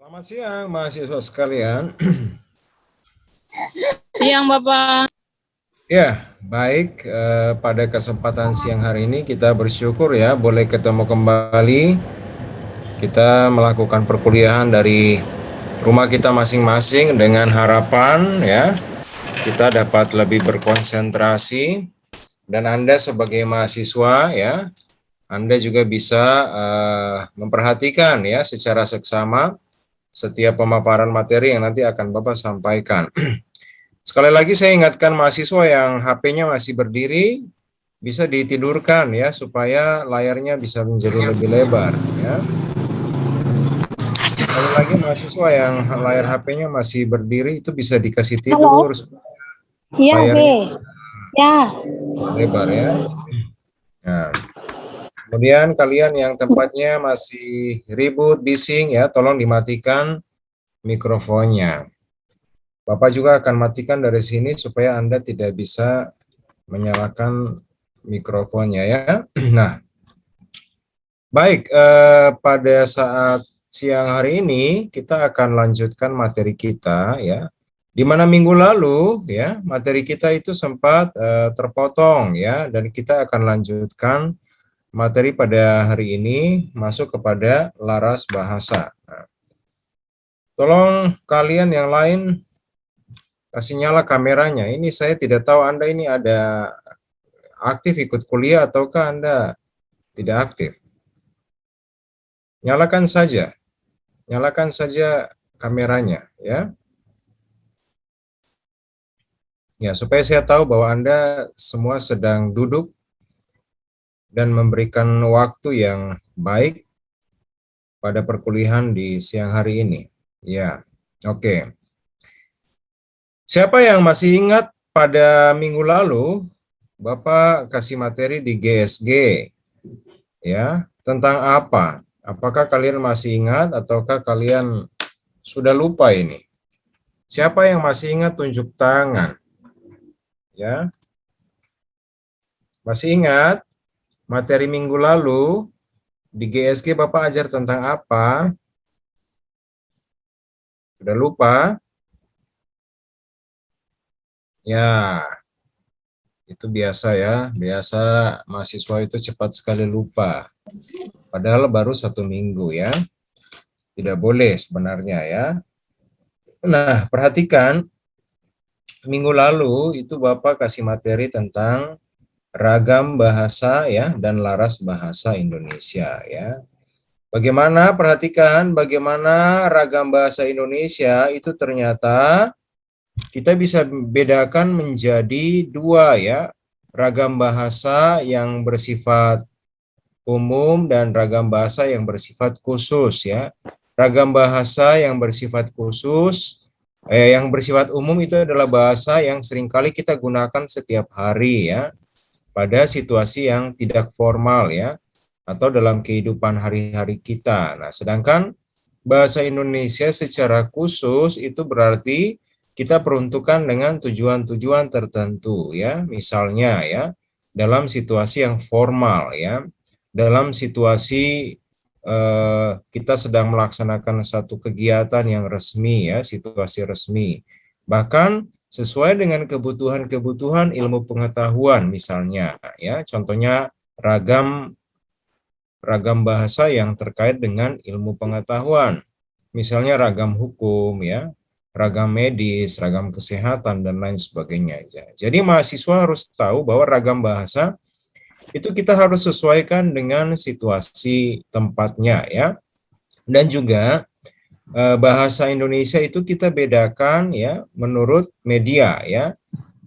Selamat siang mahasiswa sekalian. Siang, Bapak. Ya, baik. Pada kesempatan siang hari ini kita bersyukur ya boleh ketemu kembali. Kita melakukan perkuliahan dari rumah kita masing-masing dengan harapan ya kita dapat lebih berkonsentrasi dan Anda sebagai mahasiswa ya Anda juga bisa memperhatikan ya secara seksama setiap pemaparan materi yang nanti akan Bapak sampaikan. Sekali lagi saya ingatkan mahasiswa yang HP-nya masih berdiri, bisa ditidurkan ya, supaya layarnya bisa menjadi lebih lebar ya. Sekali lagi mahasiswa yang layar HP-nya masih berdiri itu bisa dikasih tidur, Iya, layarnya ya. lebar ya. Nah, kemudian kalian yang tempatnya masih ribut, bising ya, tolong dimatikan mikrofonnya. Bapak juga akan matikan dari sini supaya Anda tidak bisa menyalakan mikrofonnya ya. Nah, baik, pada saat siang hari ini kita akan lanjutkan materi kita ya. Di mana minggu lalu ya materi kita itu sempat terpotong ya dan kita akan lanjutkan materi pada hari ini masuk kepada laras bahasa. Nah, tolong kalian yang lain kasih nyala kameranya. Ini saya tidak tahu Anda ini ada aktif ikut kuliah ataukah Anda tidak aktif. Nyalakan saja kameranya ya. Ya, supaya saya tahu bahwa Anda semua sedang duduk dan memberikan waktu yang baik pada perkuliahan di siang hari ini. Ya, oke. Siapa yang masih ingat pada minggu lalu Bapak kasih materi di GSG ya, tentang apa? Apakah kalian masih ingat ataukah kalian sudah lupa ini? Siapa yang masih ingat tunjuk tangan? Ya. Masih ingat materi minggu lalu di GSG Bapak ajar tentang apa? Sudah lupa? Ya, itu biasa ya. Biasa mahasiswa itu cepat sekali lupa. Padahal baru 1 minggu ya. Tidak boleh sebenarnya ya. Nah, perhatikan. Minggu lalu itu Bapak kasih materi tentang ragam bahasa ya dan laras bahasa Indonesia ya. Bagaimana, perhatikan bagaimana ragam bahasa Indonesia itu ternyata kita bisa bedakan menjadi dua ya, ragam bahasa yang bersifat umum dan ragam bahasa yang bersifat khusus ya. Ragam bahasa yang bersifat khusus, yang bersifat umum itu adalah bahasa yang seringkali kita gunakan setiap hari ya, pada situasi yang tidak formal ya, atau dalam kehidupan hari-hari kita. Nah, sedangkan bahasa Indonesia secara khusus itu berarti kita peruntukan dengan tujuan-tujuan tertentu ya, misalnya ya, dalam situasi yang formal ya, dalam situasi kita sedang melaksanakan satu kegiatan yang resmi ya, situasi resmi. Bahkan sesuai dengan kebutuhan-kebutuhan ilmu pengetahuan misalnya ya, contohnya ragam bahasa yang terkait dengan ilmu pengetahuan. Misalnya ragam hukum ya, ragam medis, ragam kesehatan dan lain sebagainya. Jadi mahasiswa harus tahu bahwa ragam bahasa itu kita harus sesuaikan dengan situasi tempatnya ya. Dan juga bahasa Indonesia itu kita bedakan ya menurut media ya.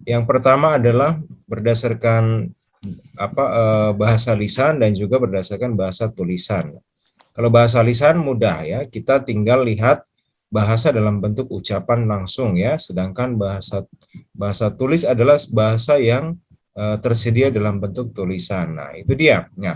Yang pertama adalah berdasarkan bahasa lisan dan juga berdasarkan bahasa tulisan. Kalau bahasa lisan mudah ya, kita tinggal lihat bahasa dalam bentuk ucapan langsung ya, sedangkan bahasa tulis adalah bahasa yang tersedia dalam bentuk tulisan. Nah, itu dia. Nah,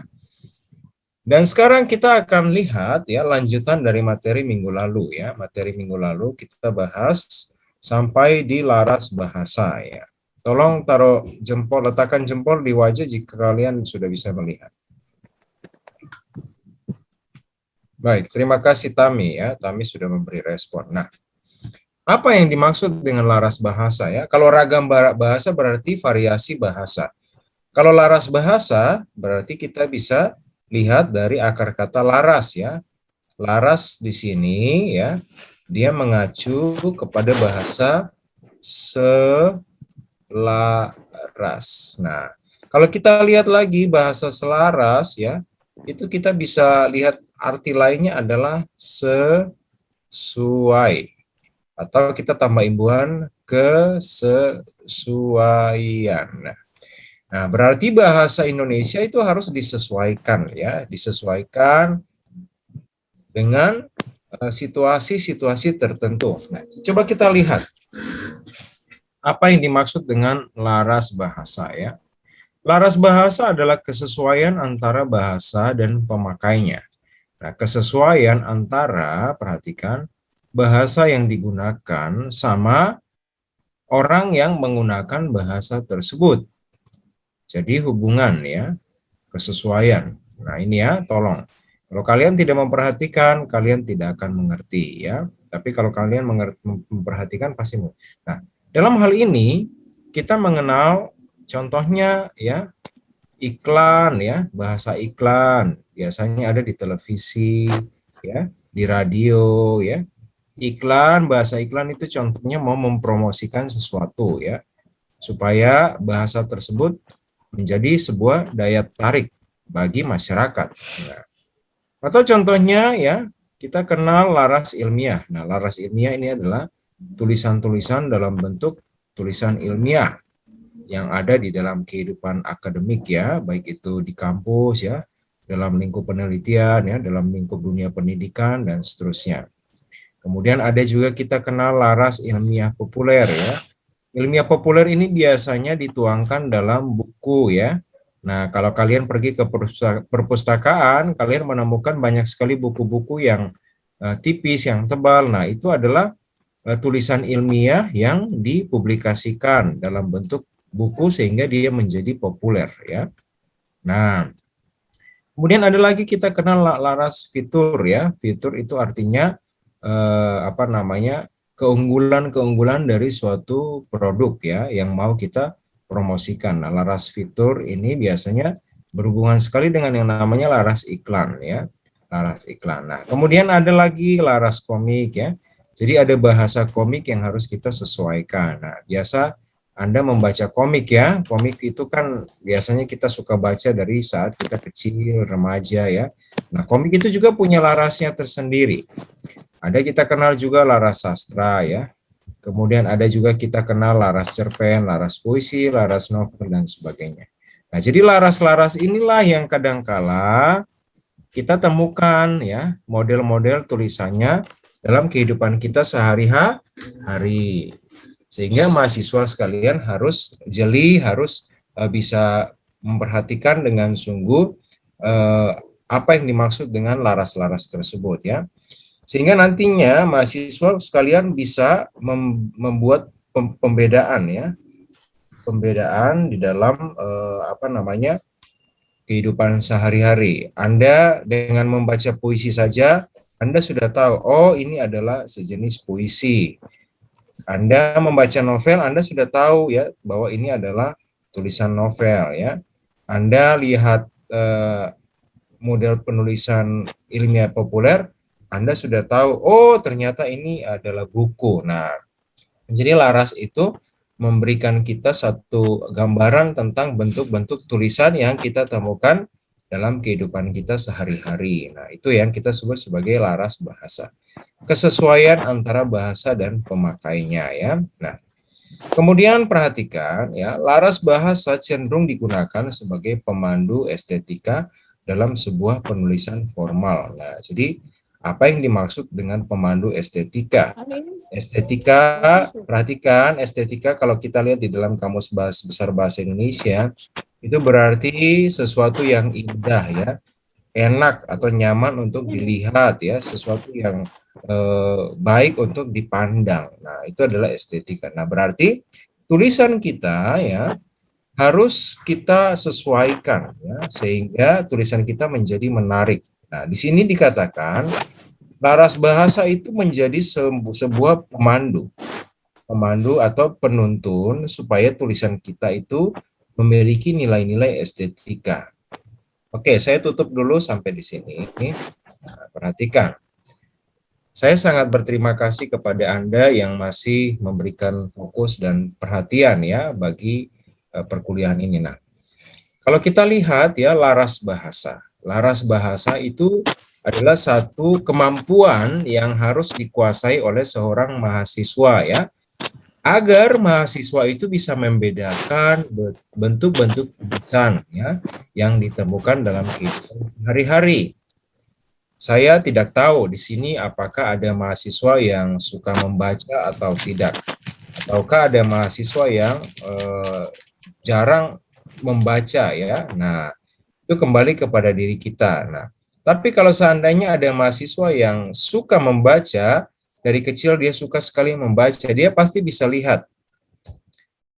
dan sekarang kita akan lihat ya lanjutan dari materi minggu lalu ya. Materi minggu lalu kita bahas sampai di laras bahasa ya. Tolong taruh jempol, letakkan jempol di wajah jika kalian sudah bisa melihat. Baik, terima kasih Tami ya. Tami sudah memberi respon. Nah, apa yang dimaksud dengan laras bahasa ya? Kalau ragam bahasa berarti variasi bahasa. Kalau laras bahasa berarti kita bisa lihat dari akar kata laras ya. Laras di sini ya, dia mengacu kepada bahasa selaras. Nah, kalau kita lihat lagi bahasa selaras ya, itu kita bisa lihat arti lainnya adalah sesuai, atau kita tambah imbuhan kesesuaian. Nah, berarti bahasa Indonesia itu harus disesuaikan ya, disesuaikan dengan situasi-situasi tertentu. Nah, coba kita lihat apa yang dimaksud dengan laras bahasa ya. Laras bahasa adalah kesesuaian antara bahasa dan pemakainya. Nah, kesesuaian antara, perhatikan, bahasa yang digunakan sama orang yang menggunakan bahasa tersebut. Jadi hubungan ya, kesesuaian. Nah, ini ya, tolong. Kalau kalian tidak memperhatikan, kalian tidak akan mengerti ya. Tapi kalau kalian memperhatikan pasti. Nah, dalam hal ini kita mengenal contohnya ya, iklan ya, bahasa iklan biasanya ada di televisi ya, di radio ya. Iklan, bahasa iklan itu contohnya mau mempromosikan sesuatu ya, supaya bahasa tersebut menjadi sebuah daya tarik bagi masyarakat. Nah, atau contohnya ya, kita kenal laras ilmiah. Nah, laras ilmiah ini adalah tulisan-tulisan dalam bentuk tulisan ilmiah yang ada di dalam kehidupan akademik ya, baik itu di kampus ya, dalam lingkup penelitian ya, dalam lingkup dunia pendidikan dan seterusnya. Kemudian ada juga kita kenal laras ilmiah populer ya. Ilmiah populer ini biasanya dituangkan dalam buku ya. Nah, kalau kalian pergi ke perpustakaan, kalian menemukan banyak sekali buku-buku yang tipis, yang tebal. Nah, itu adalah tulisan ilmiah yang dipublikasikan dalam bentuk buku sehingga dia menjadi populer ya. Nah, kemudian ada lagi kita kenal laras fitur ya. Fitur itu artinya apa namanya, keunggulan-keunggulan dari suatu produk ya yang mau kita promosikan. Nah, laras fitur ini biasanya berhubungan sekali dengan yang namanya laras iklan ya. Laras iklan. Nah, kemudian ada lagi laras komik ya. Jadi ada bahasa komik yang harus kita sesuaikan. Nah, biasa Anda membaca komik ya. Komik itu kan biasanya kita suka baca dari saat kita kecil, remaja ya. Nah, komik itu juga punya larasnya tersendiri. Ada kita kenal juga laras sastra ya. Kemudian ada juga kita kenal laras cerpen, laras puisi, laras novel dan sebagainya. Nah, jadi laras-laras inilah yang kadangkala kita temukan ya, model-model tulisannya dalam kehidupan kita sehari-hari. Sehingga mahasiswa sekalian harus jeli, harus bisa memperhatikan dengan sungguh apa yang dimaksud dengan laras-laras tersebut ya. Sehingga nantinya mahasiswa sekalian bisa membuat pembedaan ya, pembedaan di dalam apa namanya, kehidupan sehari-hari. Anda dengan membaca puisi saja, Anda sudah tahu, oh ini adalah sejenis puisi. Anda membaca novel, Anda sudah tahu ya bahwa ini adalah tulisan novel ya. Anda lihat model penulisan ilmiah populer, Anda sudah tahu, oh ternyata ini adalah buku. Nah, jadi laras itu memberikan kita satu gambaran tentang bentuk-bentuk tulisan yang kita temukan dalam kehidupan kita sehari-hari. Nah, itu yang kita sebut sebagai laras bahasa. Kesesuaian antara bahasa dan pemakainya ya. Nah, kemudian perhatikan ya, laras bahasa cenderung digunakan sebagai pemandu estetika dalam sebuah penulisan formal. Nah, jadi apa yang dimaksud dengan pemandu estetika? Estetika, perhatikan, estetika kalau kita lihat di dalam Kamus Besar Bahasa Indonesia, itu berarti sesuatu yang indah ya, enak atau nyaman untuk dilihat ya, sesuatu yang baik untuk dipandang. Nah, itu adalah estetika. Nah, berarti tulisan kita ya harus kita sesuaikan ya, sehingga tulisan kita menjadi menarik. Nah, di sini dikatakan laras bahasa itu menjadi sebuah pemandu atau penuntun supaya tulisan kita itu memiliki nilai-nilai estetika. Oke, saya tutup dulu sampai di sini. Nah, perhatikan. Saya sangat berterima kasih kepada Anda yang masih memberikan fokus dan perhatian ya bagi perkuliahan ini. Nah, kalau kita lihat ya laras bahasa. Laras bahasa itu adalah satu kemampuan yang harus dikuasai oleh seorang mahasiswa ya, agar mahasiswa itu bisa membedakan bentuk-bentuk tulisan ya yang ditemukan dalam kehidupan sehari-hari. Saya tidak tahu di sini apakah ada mahasiswa yang suka membaca atau tidak, ataukah ada mahasiswa yang jarang membaca ya. Nah, itu kembali kepada diri kita. Nah, tapi kalau seandainya ada mahasiswa yang suka membaca, dari kecil dia suka sekali membaca, dia pasti bisa lihat,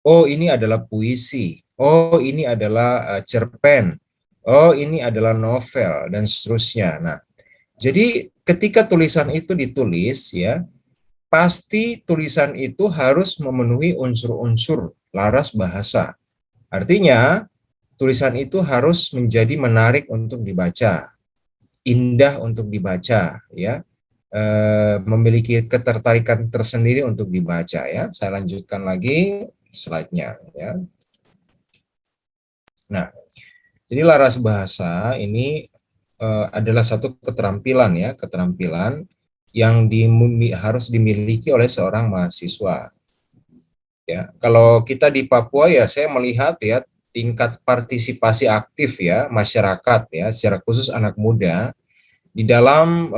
oh ini adalah puisi, oh ini adalah cerpen, oh ini adalah novel, dan seterusnya. Nah, jadi ketika tulisan itu ditulis ya, pasti tulisan itu harus memenuhi unsur-unsur laras bahasa. Artinya, tulisan itu harus menjadi menarik untuk dibaca, indah untuk dibaca, ya, memiliki ketertarikan tersendiri untuk dibaca. Ya, saya lanjutkan lagi slide-nya. Ya. Nah, jadi laras bahasa ini adalah satu keterampilan ya, keterampilan yang harus dimiliki oleh seorang mahasiswa. Ya, kalau kita di Papua ya saya melihat ya tingkat partisipasi aktif ya masyarakat ya, secara khusus anak muda di dalam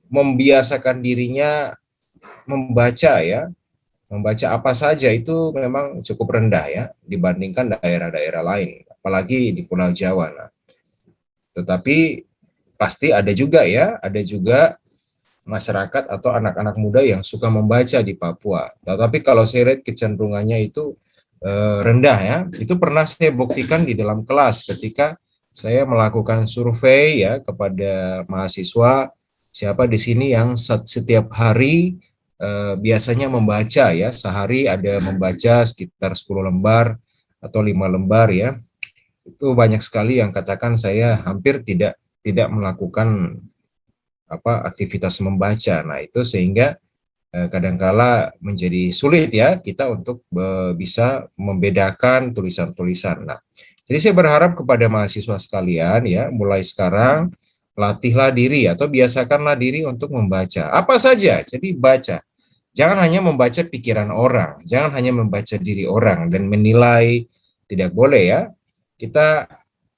membiasakan dirinya membaca ya, membaca apa saja itu memang cukup rendah ya dibandingkan daerah-daerah lain, apalagi di Pulau Jawa. Nah, tetapi pasti ada juga ya, ada juga masyarakat atau anak-anak muda yang suka membaca di Papua. Tetapi kalau saya lihat kecenderungannya itu rendah ya. Itu pernah saya buktikan di dalam kelas ketika saya melakukan survei ya kepada mahasiswa, siapa di sini yang setiap hari biasanya membaca ya, sehari ada membaca sekitar 10 lembar atau 5 lembar ya. Itu banyak sekali yang katakan saya hampir tidak melakukan aktivitas membaca. Nah, itu sehingga kadangkala menjadi sulit ya kita untuk bisa membedakan tulisan-tulisan. Nah, jadi saya berharap kepada mahasiswa sekalian ya, mulai sekarang latihlah diri atau biasakanlah diri untuk membaca. Apa saja, jadi baca. Jangan hanya membaca pikiran orang, jangan hanya membaca diri orang dan menilai, tidak boleh ya. Kita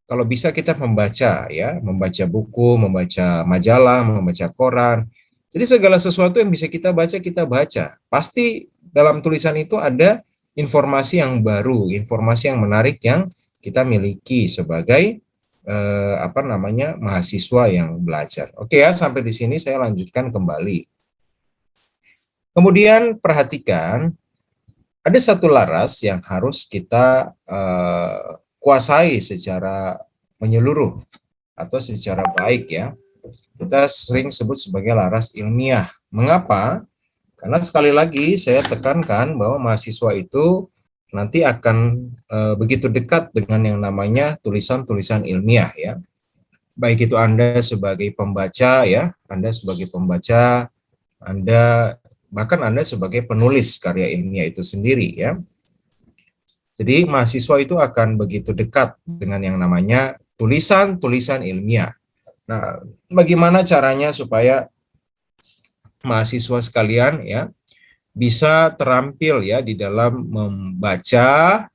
kalau bisa kita membaca ya, membaca buku, membaca majalah, membaca koran. Jadi segala sesuatu yang bisa kita baca. Pasti dalam tulisan itu ada informasi yang baru, informasi yang menarik yang kita miliki sebagai mahasiswa yang belajar. Oke ya, sampai di sini saya lanjutkan kembali. Kemudian perhatikan ada satu laras yang harus kita kuasai secara menyeluruh atau secara baik ya. Kita sering sebut sebagai laras ilmiah. Mengapa? Karena sekali lagi saya tekankan bahwa mahasiswa itu nanti akan begitu dekat dengan yang namanya tulisan-tulisan ilmiah ya. Baik itu Anda sebagai pembaca ya, Anda sebagai pembaca, Anda bahkan Anda sebagai penulis karya ilmiah itu sendiri ya. Jadi mahasiswa itu akan begitu dekat dengan yang namanya tulisan-tulisan ilmiah. Nah, bagaimana caranya supaya mahasiswa sekalian ya bisa terampil ya di dalam membaca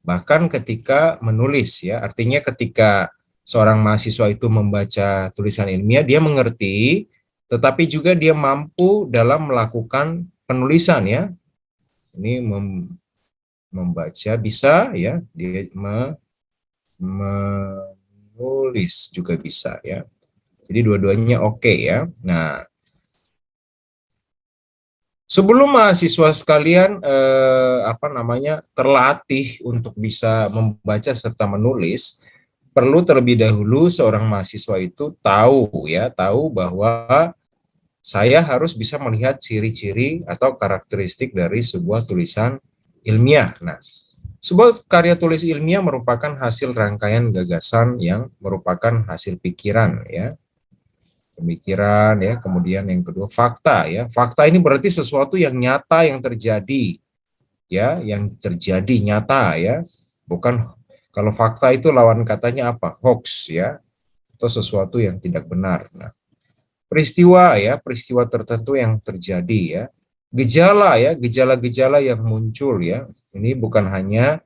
bahkan ketika menulis ya. Artinya ketika seorang mahasiswa itu membaca tulisan ilmiah dia mengerti, tetapi juga dia mampu dalam melakukan penulisan ya. Ini membaca bisa ya, dia menulis juga bisa ya. Jadi dua-duanya oke ya. Nah, sebelum mahasiswa sekalian terlatih untuk bisa membaca serta menulis, perlu terlebih dahulu seorang mahasiswa itu tahu bahwa saya harus bisa melihat ciri-ciri atau karakteristik dari sebuah tulisan ilmiah. Nah, sebuah karya tulis ilmiah merupakan hasil rangkaian gagasan yang merupakan hasil pikiran, ya, pemikiran, ya. Kemudian yang kedua fakta, ya. Fakta ini berarti sesuatu yang nyata yang terjadi, ya, yang terjadi nyata, ya. Bukan, kalau fakta itu lawan katanya apa? Hoax, ya, atau sesuatu yang tidak benar. Nah, peristiwa, ya, peristiwa tertentu yang terjadi, ya. Gejala, ya, gejala-gejala yang muncul, ya. Ini bukan hanya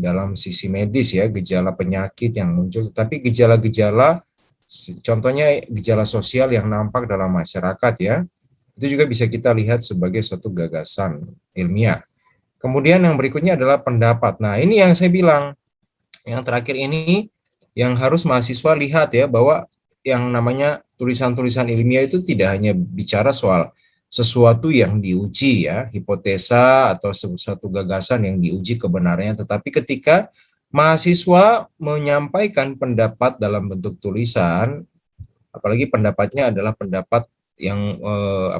dalam sisi medis, ya, gejala penyakit yang muncul, tetapi gejala-gejala, contohnya gejala sosial yang nampak dalam masyarakat, ya. Itu juga bisa kita lihat sebagai suatu gagasan ilmiah. Kemudian yang berikutnya adalah pendapat. Nah, ini yang saya bilang, yang terakhir ini yang harus mahasiswa lihat, ya, bahwa yang namanya tulisan-tulisan ilmiah itu tidak hanya bicara soal sesuatu yang diuji, ya, hipotesa atau sesuatu gagasan yang diuji kebenarannya, tetapi ketika mahasiswa menyampaikan pendapat dalam bentuk tulisan, apalagi pendapatnya adalah pendapat yang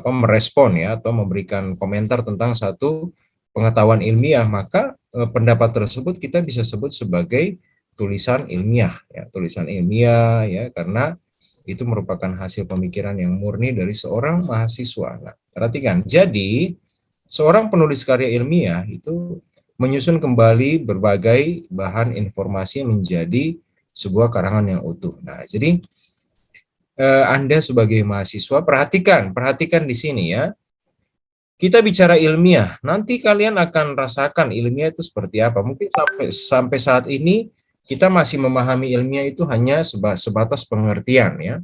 merespon, ya, atau memberikan komentar tentang satu pengetahuan ilmiah, maka pendapat tersebut kita bisa sebut sebagai tulisan ilmiah, ya, tulisan ilmiah, ya, karena itu merupakan hasil pemikiran yang murni dari seorang mahasiswa. Nah, perhatikan, jadi seorang penulis karya ilmiah itu menyusun kembali berbagai bahan informasi menjadi sebuah karangan yang utuh. Nah, jadi Anda sebagai mahasiswa perhatikan di sini, ya. Kita bicara ilmiah, nanti kalian akan rasakan ilmiah itu seperti apa. Mungkin sampai saat ini kita masih memahami ilmiah itu hanya sebatas pengertian, ya.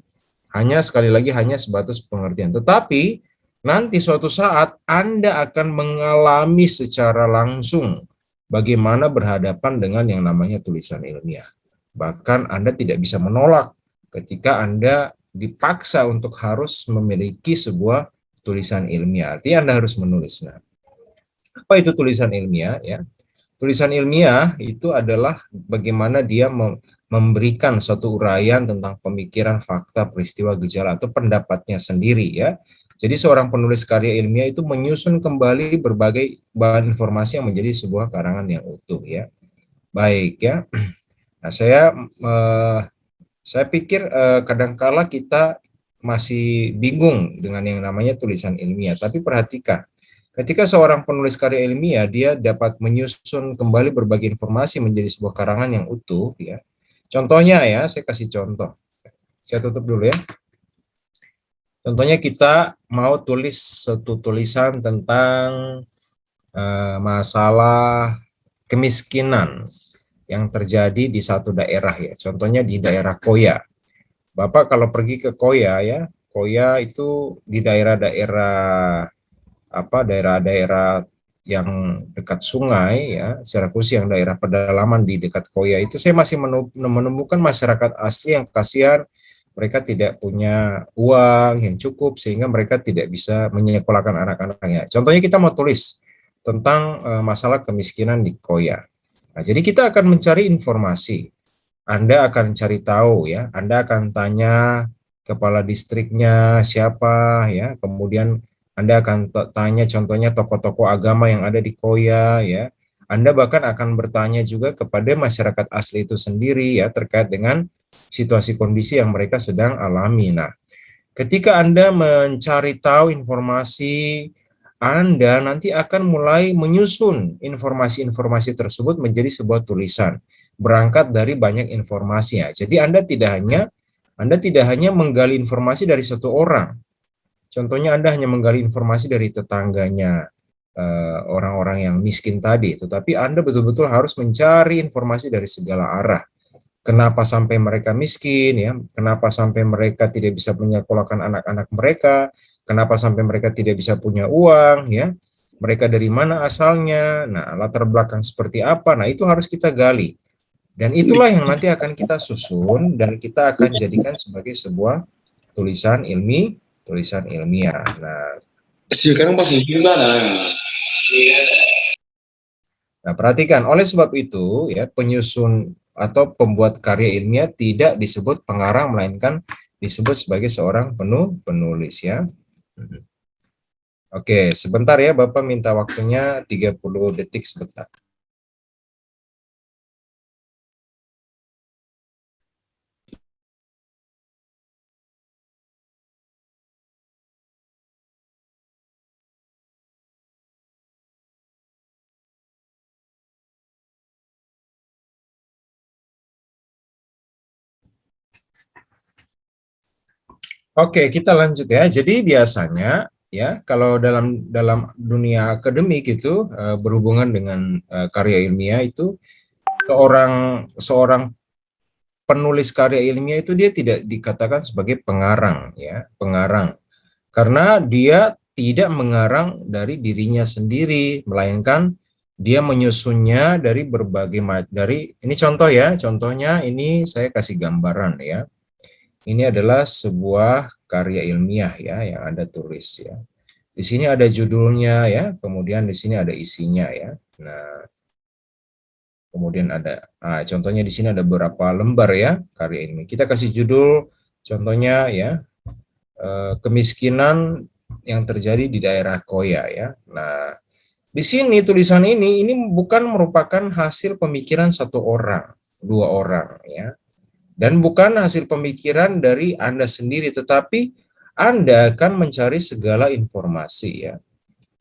Hanya, sekali lagi, hanya sebatas pengertian. Tetapi nanti suatu saat Anda akan mengalami secara langsung bagaimana berhadapan dengan yang namanya tulisan ilmiah. Bahkan Anda tidak bisa menolak ketika Anda dipaksa untuk harus memiliki sebuah tulisan ilmiah. Artinya Anda harus menulis. Nah, apa itu tulisan ilmiah, ya? Tulisan ilmiah itu adalah bagaimana dia memberikan suatu uraian tentang pemikiran, fakta, peristiwa, gejala, atau pendapatnya sendiri, ya. Jadi seorang penulis karya ilmiah itu menyusun kembali berbagai bahan informasi yang menjadi sebuah karangan yang utuh, ya. Baik, ya. Nah, saya pikir kadangkala kita masih bingung dengan yang namanya tulisan ilmiah, tapi perhatikan, ketika seorang penulis karya ilmiah, dia dapat menyusun kembali berbagai informasi menjadi sebuah karangan yang utuh, ya. Contohnya, ya, saya kasih contoh. Saya tutup dulu, ya. Contohnya kita mau tulis satu tulisan tentang masalah kemiskinan yang terjadi di satu daerah, ya. Contohnya di daerah Koya. Bapak kalau pergi ke Koya, ya, Koya itu di daerah-daerah daerah-daerah yang dekat sungai, ya, secara khusus yang daerah pedalaman di dekat Koya itu saya masih menemukan masyarakat asli yang kasihan, mereka tidak punya uang yang cukup sehingga mereka tidak bisa menyekolahkan anak-anaknya. Contohnya kita mau tulis tentang masalah kemiskinan di Koya. Nah, jadi kita akan mencari informasi. Anda akan cari tahu, ya. Anda akan tanya kepala distriknya siapa, ya. Kemudian Anda akan tanya contohnya tokoh-tokoh agama yang ada di Koya, ya. Anda bahkan akan bertanya juga kepada masyarakat asli itu sendiri, ya, terkait dengan situasi kondisi yang mereka sedang alami. Nah, ketika Anda mencari tahu informasi, Anda nanti akan mulai menyusun informasi-informasi tersebut menjadi sebuah tulisan, berangkat dari banyak informasi, ya. Jadi Anda tidak hanya menggali informasi dari satu orang. Contohnya Anda hanya menggali informasi dari tetangganya, orang-orang yang miskin tadi, tetapi Anda betul-betul harus mencari informasi dari segala arah. Kenapa sampai mereka miskin, ya? Kenapa sampai mereka tidak bisa menyekolahkan anak-anak mereka? Kenapa sampai mereka tidak bisa punya uang, ya? Mereka dari mana asalnya? Nah, latar belakang seperti apa? Nah, itu harus kita gali. Dan itulah yang nanti akan kita susun dan kita akan jadikan sebagai sebuah tulisan ilmiah. Nah, Sekarang masih gimana? perhatikan, oleh sebab itu, ya, penyusun atau pembuat karya ilmiah tidak disebut pengarang, melainkan disebut sebagai seorang penulis ya. Oke, sebentar ya, Bapak minta waktunya 30 detik sebentar. Oke, kita lanjut ya. Jadi biasanya ya kalau dalam dunia akademik itu berhubungan dengan karya ilmiah itu seorang penulis karya ilmiah itu dia tidak dikatakan sebagai pengarang ya, pengarang. Karena dia tidak mengarang dari dirinya sendiri, melainkan dia menyusunnya dari ini contoh ya, contohnya ini saya kasih gambaran ya. Ini adalah sebuah karya ilmiah ya yang Anda tulis ya. Di sini ada judulnya ya, kemudian di sini ada isinya ya. Nah, kemudian ada contohnya di sini ada beberapa lembar ya karya ilmiah. Kita kasih judul contohnya ya, kemiskinan yang terjadi di daerah Koya ya. Nah, di sini tulisan ini bukan merupakan hasil pemikiran satu orang, dua orang ya. Dan bukan hasil pemikiran dari Anda sendiri, tetapi Anda akan mencari segala informasi ya.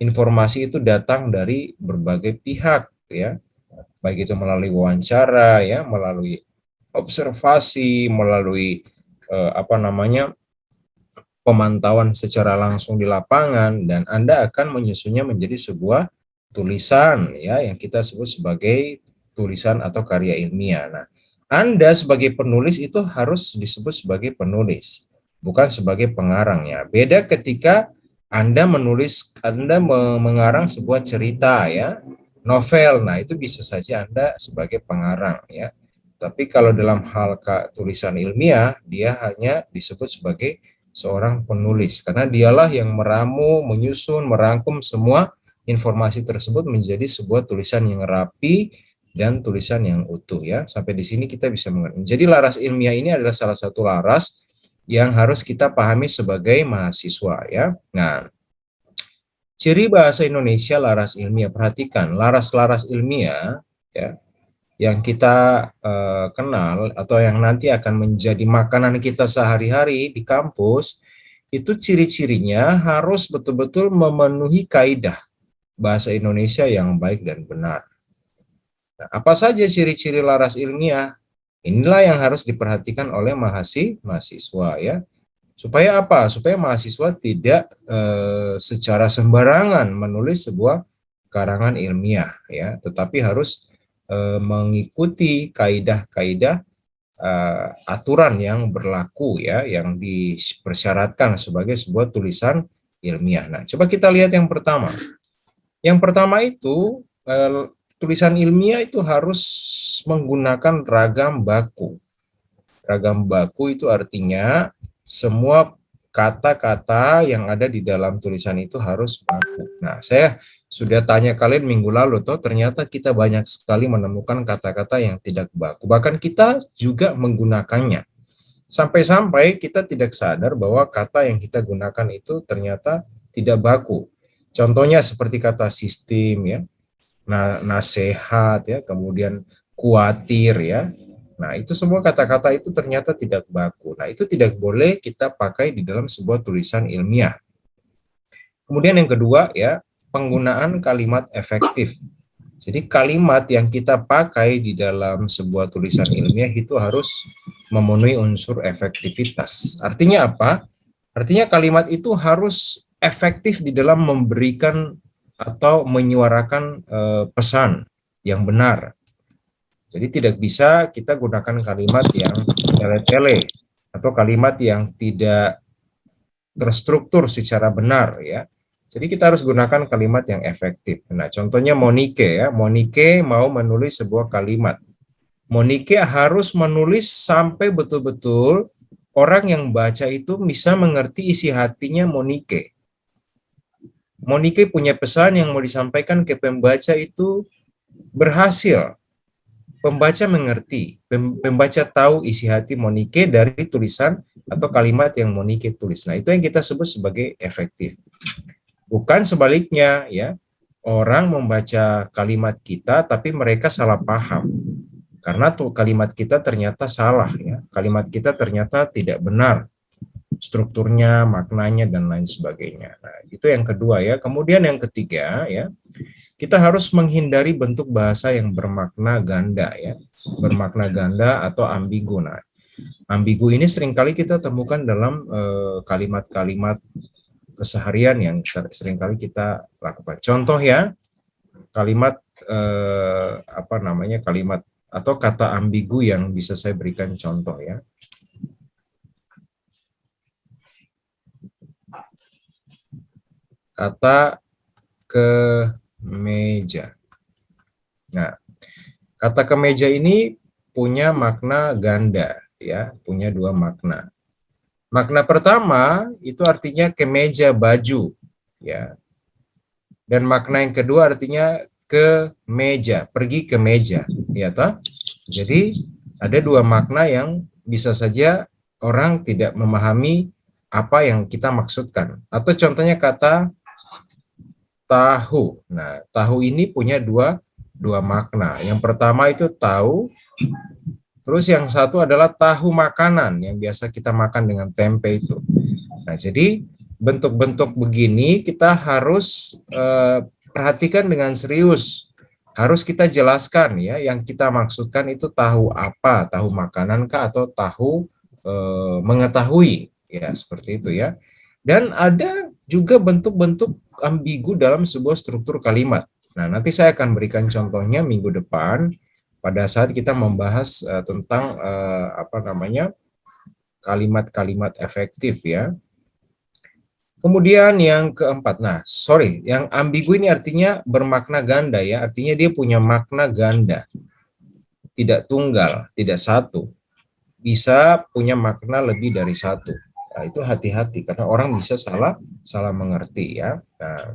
Informasi itu datang dari berbagai pihak ya. Baik itu melalui wawancara ya, melalui observasi, melalui pemantauan secara langsung di lapangan, dan Anda akan menyusunnya menjadi sebuah tulisan ya yang kita sebut sebagai tulisan atau karya ilmiah. Nah, Anda sebagai penulis itu harus disebut sebagai penulis, bukan sebagai pengarang ya. Beda ketika Anda mengarang sebuah cerita ya, novel. Nah, itu bisa saja Anda sebagai pengarang ya. Tapi kalau dalam hal tulisan ilmiah, dia hanya disebut sebagai seorang penulis, karena dialah yang meramu, menyusun, merangkum semua informasi tersebut menjadi sebuah tulisan yang rapi dan tulisan yang utuh ya. Sampai di sini kita bisa mengerti. Jadi laras ilmiah ini adalah salah satu laras yang harus kita pahami sebagai mahasiswa ya. Nah, ciri bahasa Indonesia laras ilmiah, perhatikan laras-laras ilmiah ya yang kita kenal atau yang nanti akan menjadi makanan kita sehari-hari di kampus, itu ciri-cirinya harus betul-betul memenuhi kaidah bahasa Indonesia yang baik dan benar. Nah, apa saja ciri-ciri laras ilmiah? Inilah yang harus diperhatikan oleh mahasiswa ya. Supaya apa? Supaya mahasiswa tidak secara sembarangan menulis sebuah karangan ilmiah ya, tetapi harus mengikuti kaidah-kaidah aturan yang berlaku ya, yang dipersyaratkan sebagai sebuah tulisan ilmiah. Nah, coba kita lihat yang pertama. Yang pertama itu tulisan ilmiah itu harus menggunakan ragam baku. Ragam baku itu artinya semua kata-kata yang ada di dalam tulisan itu harus baku. Nah, saya sudah tanya kalian minggu lalu, toh ternyata kita banyak sekali menemukan kata-kata yang tidak baku. Bahkan kita juga menggunakannya. Sampai-sampai kita tidak sadar bahwa kata yang kita gunakan itu ternyata tidak baku. Contohnya seperti kata sistem ya, nasihat ya, kemudian kuatir ya. Nah, itu semua kata-kata itu ternyata tidak baku. Nah, itu tidak boleh kita pakai di dalam sebuah tulisan ilmiah. Kemudian yang kedua ya, penggunaan kalimat efektif. Jadi kalimat yang kita pakai di dalam sebuah tulisan ilmiah itu harus memenuhi unsur efektivitas. Artinya apa? Artinya kalimat itu harus efektif di dalam memberikan atau menyuarakan pesan yang benar. Jadi tidak bisa kita gunakan kalimat yang tele-tele atau kalimat yang tidak terstruktur secara benar ya. Jadi kita harus gunakan kalimat yang efektif. Nah, contohnya Monike ya. Monike mau menulis sebuah kalimat. Monike harus menulis sampai betul-betul orang yang baca itu bisa mengerti isi hatinya Monike. Monike punya pesan yang mau disampaikan ke pembaca itu berhasil. pembaca mengerti, pembaca tahu isi hati Monique dari tulisan atau kalimat yang Monique tulis. Nah, itu yang kita sebut sebagai efektif. Bukan sebaliknya, ya. Orang membaca kalimat kita, tapi mereka salah paham. Karena tuh kalimat kita ternyata salah, ya. Kalimat kita ternyata tidak benar. Strukturnya, maknanya, dan lain sebagainya. Nah, itu yang kedua, ya. Kemudian yang ketiga, ya, kita harus menghindari bentuk bahasa yang bermakna ganda, ya, bermakna ganda atau ambigu. Nah, ambigu ini seringkali kita temukan dalam kalimat-kalimat keseharian yang seringkali kita lakukan. Contoh, ya, kalimat kalimat atau kata ambigu yang bisa saya berikan contoh, ya. Kata kemeja. Nah, kata kemeja ini punya makna ganda, ya, punya dua makna. Makna pertama itu artinya kemeja baju, ya. Dan makna yang kedua artinya ke meja, pergi ke meja, ya toh? Jadi ada dua makna yang bisa saja orang tidak memahami apa yang kita maksudkan. Atau contohnya kata tahu. Nah, tahu ini punya dua makna. Yang pertama itu tahu, terus yang satu adalah tahu makanan yang biasa kita makan dengan tempe itu. Nah, jadi bentuk-bentuk begini kita harus perhatikan dengan serius. Harus kita jelaskan, ya, yang kita maksudkan itu tahu apa, tahu makanan kah atau tahu mengetahui, ya, seperti itu, ya. Dan ada juga bentuk-bentuk ambigu dalam sebuah struktur kalimat. Nah, nanti saya akan berikan contohnya minggu depan pada saat kita membahas tentang kalimat-kalimat efektif, ya. Kemudian yang keempat, yang ambigu ini artinya bermakna ganda, ya, artinya dia punya makna ganda, tidak tunggal, tidak satu, bisa punya makna lebih dari satu. Nah, itu hati-hati karena orang bisa salah mengerti, ya. Nah,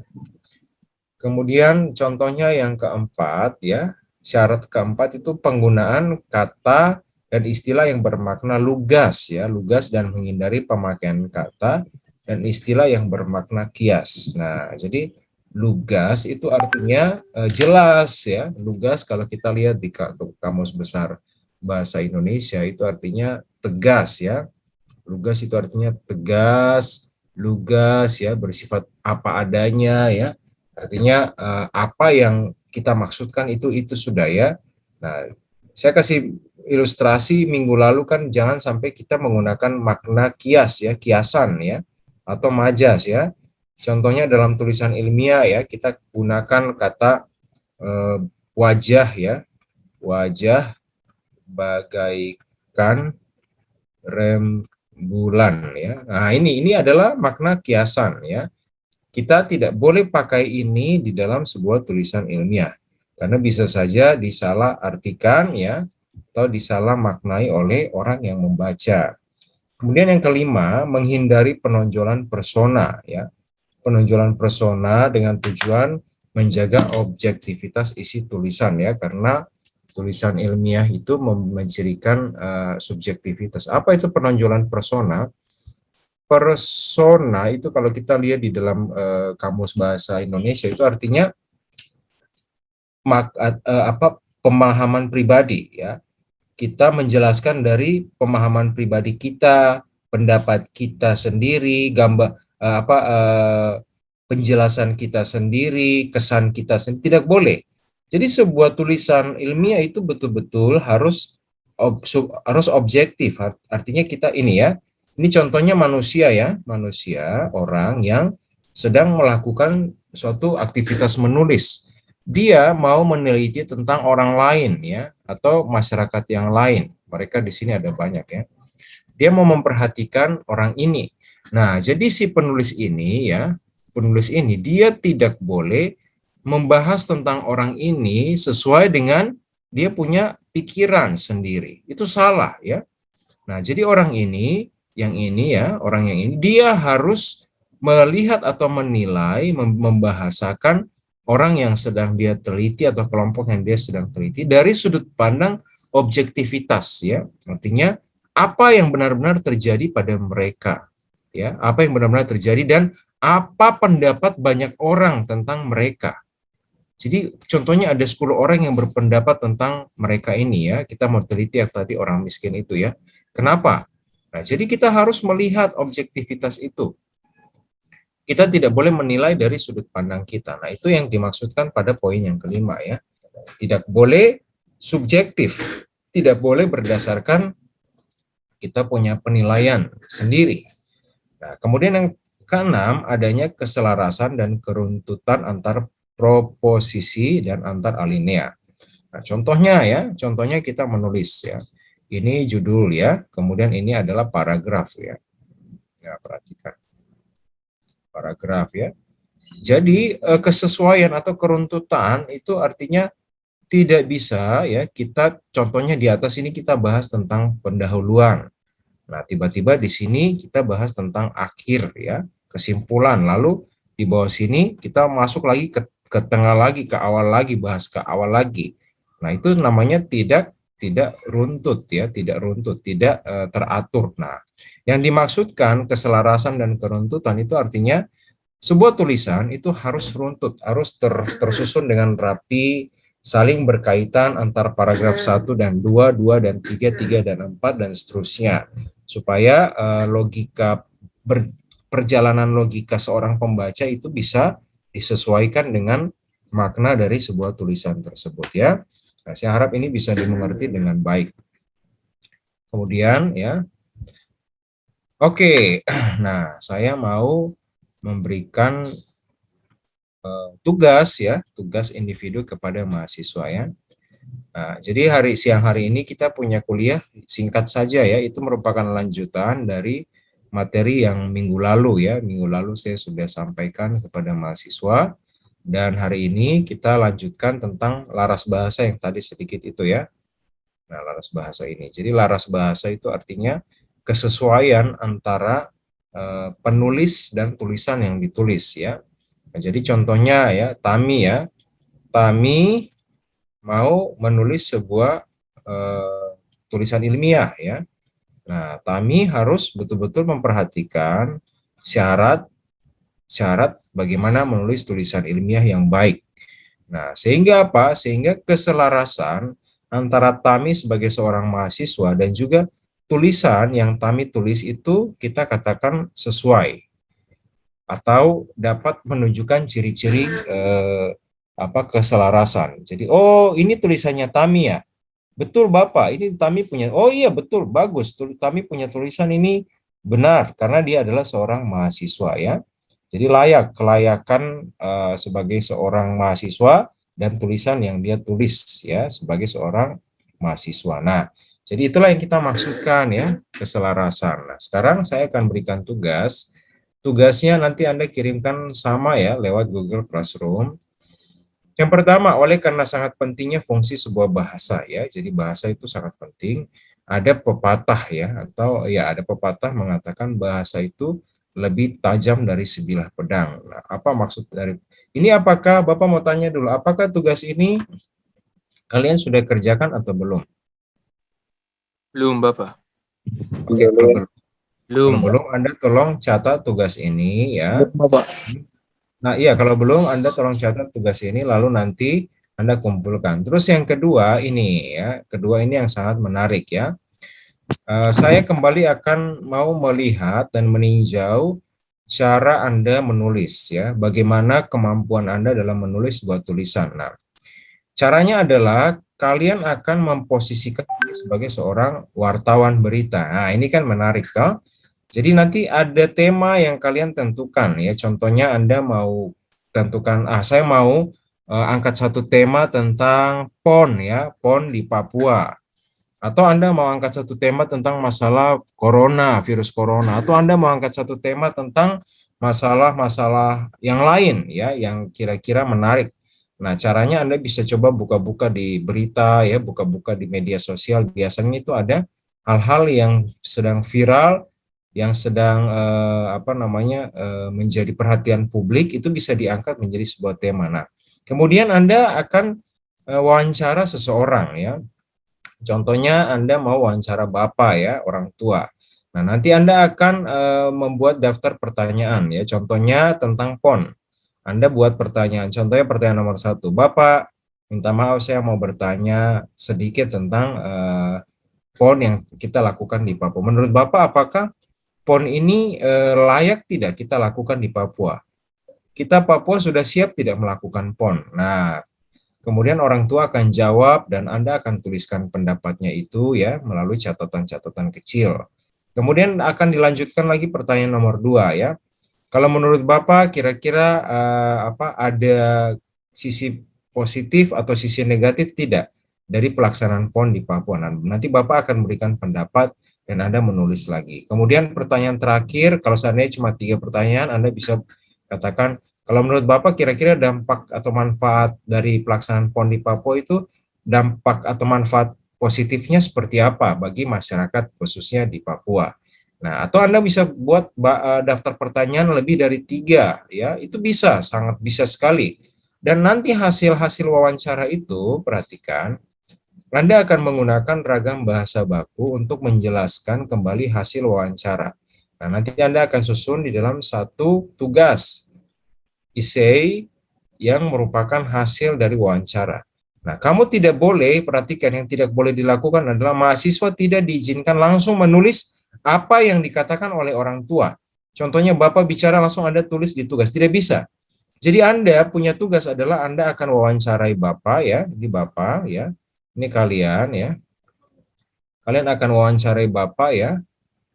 kemudian contohnya yang keempat, ya, syarat keempat itu penggunaan kata dan istilah yang bermakna lugas, ya, lugas dan menghindari pemakaian kata dan istilah yang bermakna kias. Nah, jadi lugas itu artinya jelas, ya. Lugas kalau kita lihat di Kamus Besar Bahasa Indonesia itu artinya tegas, ya. Lugas itu artinya tegas, lugas, ya, bersifat apa adanya, ya. Artinya apa yang kita maksudkan itu sudah, ya. Nah, saya kasih ilustrasi minggu lalu kan jangan sampai kita menggunakan makna kias, ya, kiasan, ya, atau majas, ya. Contohnya dalam tulisan ilmiah, ya, kita gunakan kata wajah, ya, wajah bagaikan rembulan, ya. Nah, ini adalah makna kiasan, ya. Kita tidak boleh pakai ini di dalam sebuah tulisan ilmiah karena bisa saja disalah artikan, ya, atau disalah maknai oleh orang yang membaca. Kemudian yang kelima, menghindari penonjolan persona, ya. Penonjolan persona dengan tujuan menjaga objektivitas isi tulisan, ya, karena tulisan ilmiah itu mencirikan subjektivitas. Apa itu penonjolan persona? Persona itu kalau kita lihat di dalam Kamus Bahasa Indonesia itu artinya pemahaman pribadi, ya. Kita menjelaskan dari pemahaman pribadi kita, pendapat kita sendiri, penjelasan kita sendiri, kesan kita sendiri, tidak boleh. Jadi sebuah tulisan ilmiah itu betul-betul harus objektif. Artinya kita ini, ya, ini contohnya manusia, ya, manusia, orang yang sedang melakukan suatu aktivitas menulis. Dia mau meneliti tentang orang lain, ya, atau masyarakat yang lain. Mereka di sini ada banyak, ya. Dia mau memperhatikan orang ini. Nah, jadi si penulis ini, ya, penulis ini dia tidak boleh membahas tentang orang ini sesuai dengan dia punya pikiran sendiri. Itu salah, ya. Nah, jadi orang ini, yang ini, ya, orang yang ini dia harus melihat atau menilai, membahasakan orang yang sedang dia teliti atau kelompok yang dia sedang teliti dari sudut pandang objektivitas, ya. Artinya apa yang benar-benar terjadi pada mereka, ya, apa yang benar-benar terjadi dan apa pendapat banyak orang tentang mereka. Jadi contohnya ada 10 orang yang berpendapat tentang mereka ini, ya. Kita mau teliti yang tadi orang miskin itu, ya. Kenapa? Nah, jadi kita harus melihat objektivitas itu. Kita tidak boleh menilai dari sudut pandang kita. Nah, itu yang dimaksudkan pada poin yang kelima, ya. Tidak boleh subjektif, tidak boleh berdasarkan kita punya penilaian sendiri. Nah, kemudian yang keenam, adanya keselarasan dan keruntutan antar proposisi dan antar alinea. Nah, contohnya kita menulis, ya. Ini judul, ya, kemudian ini adalah paragraf, ya. Ya, perhatikan. Paragraf, ya. Jadi kesesuaian atau keruntutan itu artinya tidak bisa, ya, kita contohnya di atas ini kita bahas tentang pendahuluan. Nah, tiba-tiba di sini kita bahas tentang akhir, ya, kesimpulan. Lalu di bawah sini kita masuk lagi ke tengah lagi, ke awal lagi, bahas ke awal lagi. Nah, itu namanya tidak runtut, ya, tidak runtut, tidak teratur. Nah, yang dimaksudkan keselarasan dan keruntutan itu artinya sebuah tulisan itu harus runtut, harus tersusun dengan rapi, saling berkaitan antar paragraf 1 dan 2, 2 dan 3, 3 dan 4, dan seterusnya. Supaya perjalanan logika seorang pembaca itu bisa disesuaikan dengan makna dari sebuah tulisan tersebut, ya. Nah, saya harap ini bisa dimengerti dengan baik. Kemudian, ya. Oke, nah saya mau memberikan tugas, ya, tugas individu kepada mahasiswa, ya. Nah, jadi siang hari ini kita punya kuliah singkat saja, ya, itu merupakan lanjutan dari materi yang minggu lalu, ya. Minggu lalu saya sudah sampaikan kepada mahasiswa dan hari ini kita lanjutkan tentang laras bahasa yang tadi sedikit itu, ya. Nah, laras bahasa ini. Jadi laras bahasa itu artinya kesesuaian antara penulis dan tulisan yang ditulis, ya. Nah, jadi contohnya, ya, Tami mau menulis sebuah tulisan ilmiah, ya. Nah, Tami harus betul-betul memperhatikan syarat bagaimana menulis tulisan ilmiah yang baik. Nah, sehingga apa? Sehingga keselarasan antara Tami sebagai seorang mahasiswa dan juga tulisan yang Tami tulis itu kita katakan sesuai atau dapat menunjukkan ciri-ciri keselarasan. Jadi, oh, ini tulisannya Tami, ya. Betul, Bapak, ini Tami punya. Oh iya, betul, bagus. Tami punya tulisan ini benar karena dia adalah seorang mahasiswa, ya. Jadi kelayakan sebagai seorang mahasiswa dan tulisan yang dia tulis, ya, sebagai seorang mahasiswa. Nah, jadi itulah yang kita maksudkan, ya, keselarasan. Nah, sekarang saya akan berikan tugas. Tugasnya nanti Anda kirimkan sama, ya, lewat Google Classroom. Yang pertama, karena sangat pentingnya fungsi sebuah bahasa, ya. Jadi bahasa itu sangat penting. Ada pepatah, ya, atau ya ada pepatah mengatakan bahasa itu lebih tajam dari sebilah pedang. Nah, apa maksud dari ini? Apakah Bapak mau tanya dulu, apakah tugas ini kalian sudah kerjakan atau belum? Belum, Bapak. Oke, kalau Belum. belum, Anda tolong catat tugas ini, ya. Bapak. Nah, iya, kalau belum Anda tolong catat tugas ini, lalu nanti Anda kumpulkan. Terus yang kedua ini, ya, kedua ini yang sangat menarik, ya. Saya kembali akan mau melihat dan meninjau cara Anda menulis, ya, bagaimana kemampuan Anda dalam menulis sebuah tulisan. Nah, caranya adalah kalian akan memposisikan diri sebagai seorang wartawan berita. Nah, ini kan menarik, toh. Jadi nanti ada tema yang kalian tentukan, ya. Contohnya Anda mau tentukan, saya mau angkat satu tema tentang PON, ya, PON di Papua. Atau Anda mau angkat satu tema tentang masalah corona, virus corona, atau Anda mau angkat satu tema tentang masalah-masalah yang lain, ya, yang kira-kira menarik. Nah, caranya Anda bisa coba buka-buka di berita, ya, buka-buka di media sosial. Biasanya itu ada hal-hal yang sedang viral, yang sedang menjadi perhatian publik, itu bisa diangkat menjadi sebuah tema. Nah, Kemudian Anda akan wawancara seseorang ya. Contohnya Anda mau wawancara bapak ya, orang tua. Nah, nanti Anda akan membuat daftar pertanyaan ya. Contohnya tentang PON. Anda buat pertanyaan. Contohnya pertanyaan nomor 1. Bapak, minta maaf saya mau bertanya sedikit tentang PON yang kita lakukan di Papua. Menurut Bapak, apakah PON ini layak tidak kita lakukan di Papua? Kita Papua sudah siap tidak melakukan PON? Nah, kemudian orang tua akan jawab dan Anda akan tuliskan pendapatnya itu ya melalui catatan-catatan kecil. Kemudian akan dilanjutkan lagi pertanyaan nomor 2 ya. Kalau menurut Bapak kira-kira ada sisi positif atau sisi negatif tidak dari pelaksanaan PON di Papua? Nanti Bapak akan memberikan pendapat dan Anda menulis lagi. Kemudian pertanyaan terakhir, kalau seandainya cuma 3 pertanyaan, Anda bisa katakan, kalau menurut Bapak kira-kira dampak atau manfaat dari pelaksanaan PON di Papua itu dampak atau manfaat positifnya seperti apa bagi masyarakat khususnya di Papua? Nah, atau Anda bisa buat daftar pertanyaan lebih dari 3, ya, itu bisa, sangat bisa sekali. Dan nanti hasil-hasil wawancara itu, perhatikan, Anda akan menggunakan ragam bahasa baku untuk menjelaskan kembali hasil wawancara. Nah, nanti Anda akan susun di dalam satu tugas essay yang merupakan hasil dari wawancara. Nah, kamu tidak boleh, perhatikan, yang tidak boleh dilakukan adalah mahasiswa tidak diizinkan langsung menulis apa yang dikatakan oleh orang tua. Contohnya Bapak bicara langsung Anda tulis di tugas, tidak bisa. Jadi Anda punya tugas adalah Anda akan wawancarai Bapak ya, di Bapak ya. Ini kalian ya. Kalian akan wawancarai Bapak ya.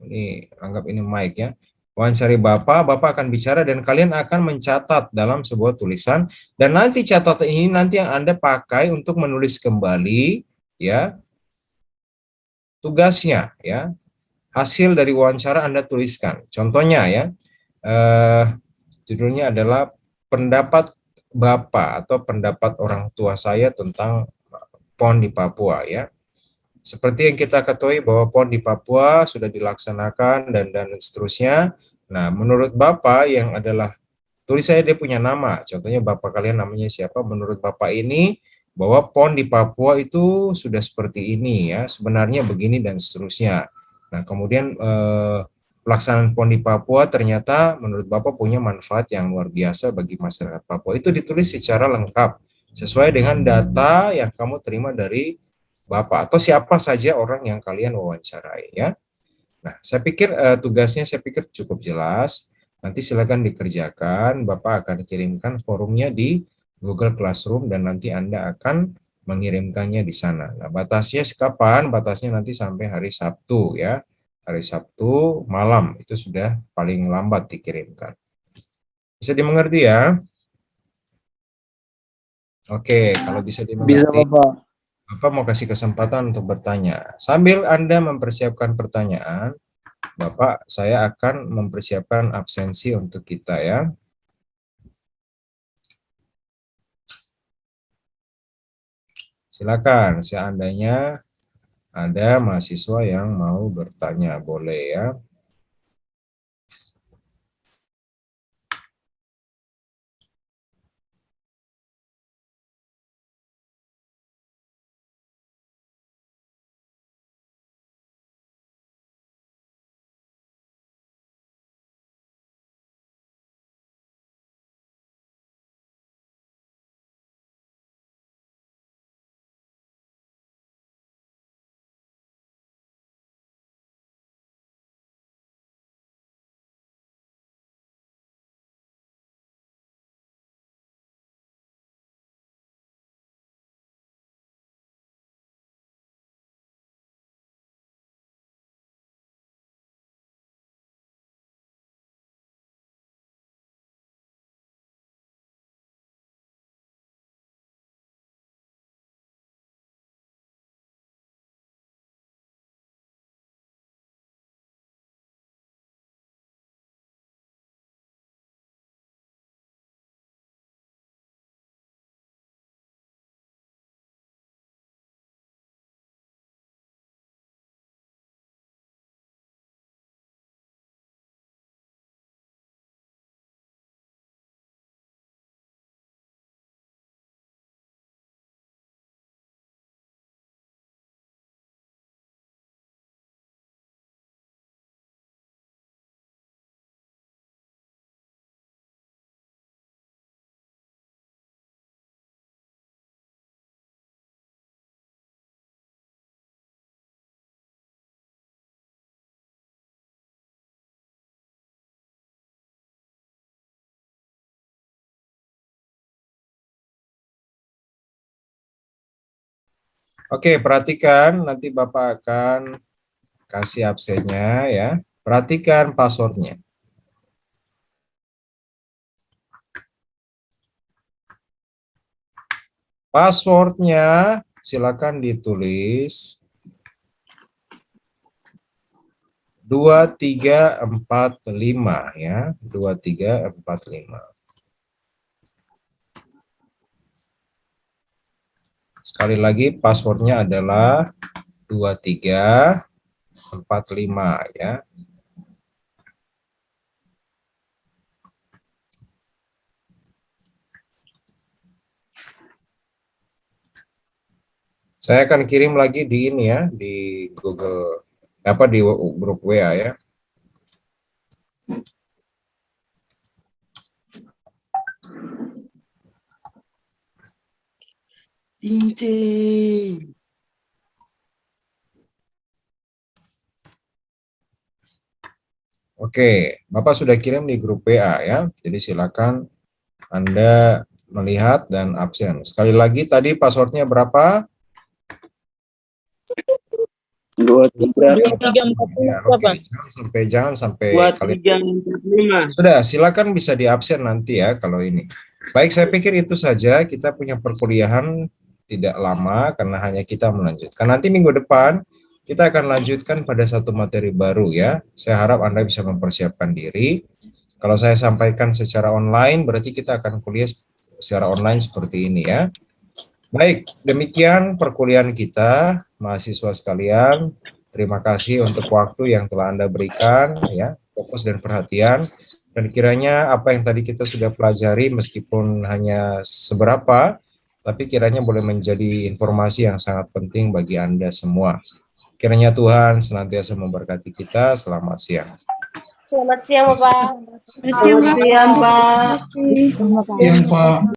Ini anggap ini mic ya. Wawancari Bapak, Bapak akan bicara dan kalian akan mencatat dalam sebuah tulisan dan nanti catatan ini nanti yang Anda pakai untuk menulis kembali ya tugasnya ya. Hasil dari wawancara Anda tuliskan. Contohnya ya, judulnya adalah pendapat Bapak atau pendapat orang tua saya tentang PON di Papua ya. Seperti yang kita ketahui bahwa PON di Papua sudah dilaksanakan dan seterusnya. Nah, menurut Bapak yang adalah tulis saya dia punya nama, contohnya Bapak kalian namanya siapa, menurut Bapak ini bahwa PON di Papua itu sudah seperti ini ya, sebenarnya begini dan seterusnya. Nah, kemudian pelaksanaan PON di Papua ternyata menurut Bapak punya manfaat yang luar biasa bagi masyarakat Papua. Itu ditulis secara lengkap sesuai dengan data yang kamu terima dari Bapak atau siapa saja orang yang kalian wawancarai ya. Nah, saya pikir tugasnya saya pikir cukup jelas. Nanti silakan dikerjakan, Bapak akan kirimkan forumnya di Google Classroom dan nanti Anda akan mengirimkannya di sana. Nah, batasnya kapan? Batasnya nanti sampai hari Sabtu ya. Hari Sabtu malam itu sudah paling lambat dikirimkan. Bisa dimengerti ya? Oke, kalau bisa Bisa, dimengerti, Bapak. Bapak mau kasih kesempatan untuk bertanya. Sambil Anda mempersiapkan pertanyaan, Bapak, saya akan mempersiapkan absensi untuk kita ya. Silakan, seandainya ada mahasiswa yang mau bertanya, boleh ya. Oke, perhatikan nanti Bapak akan kasih absennya ya. Perhatikan passwordnya. Passwordnya silakan ditulis 2345 ya, 2345. Sekali lagi passwordnya adalah 2345 ya. Saya akan kirim lagi di ini ya, di Google, apa di grup WA ya. Cincin. Oke, Bapak sudah kirim di grup WA ya. Jadi silakan Anda melihat dan absen. Sekali lagi tadi passwordnya berapa? 2345. Ya, oke. Jangan sampai kalian. 2345. Sudah, silakan bisa di absen nanti ya kalau ini. Baik, saya pikir itu saja. Kita punya perkuliahan tidak lama karena hanya kita melanjutkan. Nanti minggu depan kita akan lanjutkan pada satu materi baru ya. Saya harap Anda bisa mempersiapkan diri. Kalau saya sampaikan secara online, berarti kita akan kuliah secara online seperti ini ya. Baik, demikian perkuliahan kita, mahasiswa sekalian. Terima kasih untuk waktu yang telah Anda berikan, ya, fokus dan perhatian. Dan kiranya apa yang tadi kita sudah pelajari, meskipun hanya seberapa, tapi kiranya boleh menjadi informasi yang sangat penting bagi Anda semua. Kiranya Tuhan senantiasa memberkati kita. Selamat siang. Selamat siang, Bapak. Selamat siang, Pak. Yang Pak.